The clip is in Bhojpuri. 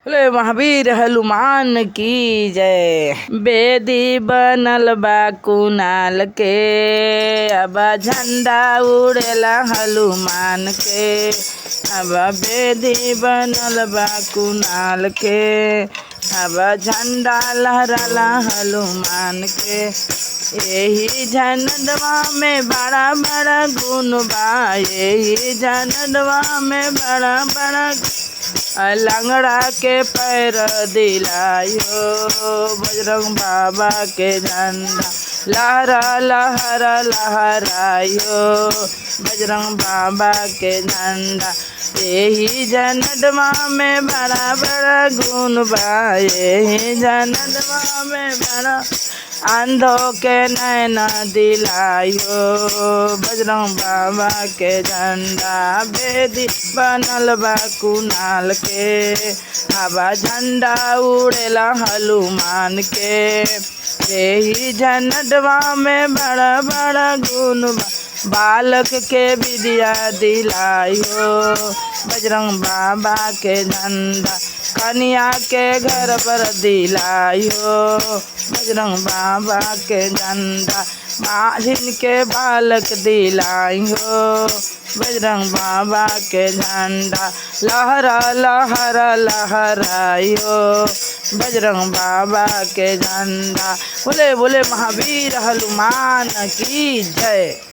बोले महावीर हनुमान की जय। बेदी बनल बा कुनाल के, अब झंडा उड़ेला हनुमान के। अब बेदी बनल बा कुनाल के, अब झंडा लहराला हनुमान के। यही झंडवा में बड़ा बड़ा गुण बा, यही झंडवा में बड़ा बड़ा लंगड़ा के पैर दिलायो, बजरंग बाबा के झंडा लहरा लहरा लहरायो, बजरंग बाबा के झंडा। यही झंडवा में बड़ा बड़ा गुण बा, यही झंडवा में बड़ा अंधों के नैना दिलायो, बजरंग बाबा के झंडा। बेदी बनल बा कुनाल के, हवा झंडा उड़ेला हनुमान के। यही झंडवा में बड़ा बड़ा गुण बा, बालक के विद्या दिलायो, बजरंग बाबा के झंडा। कन्या के घर पर दिलायो, बजरंग बाबा के झंडा। माझिन के बालक दिलायो, बजरंग बाबा के झंडा। लहरा लहरा लहरायो, बजरंग बाबा के झंडा। बोले बोले महावीर हनुमान की जय।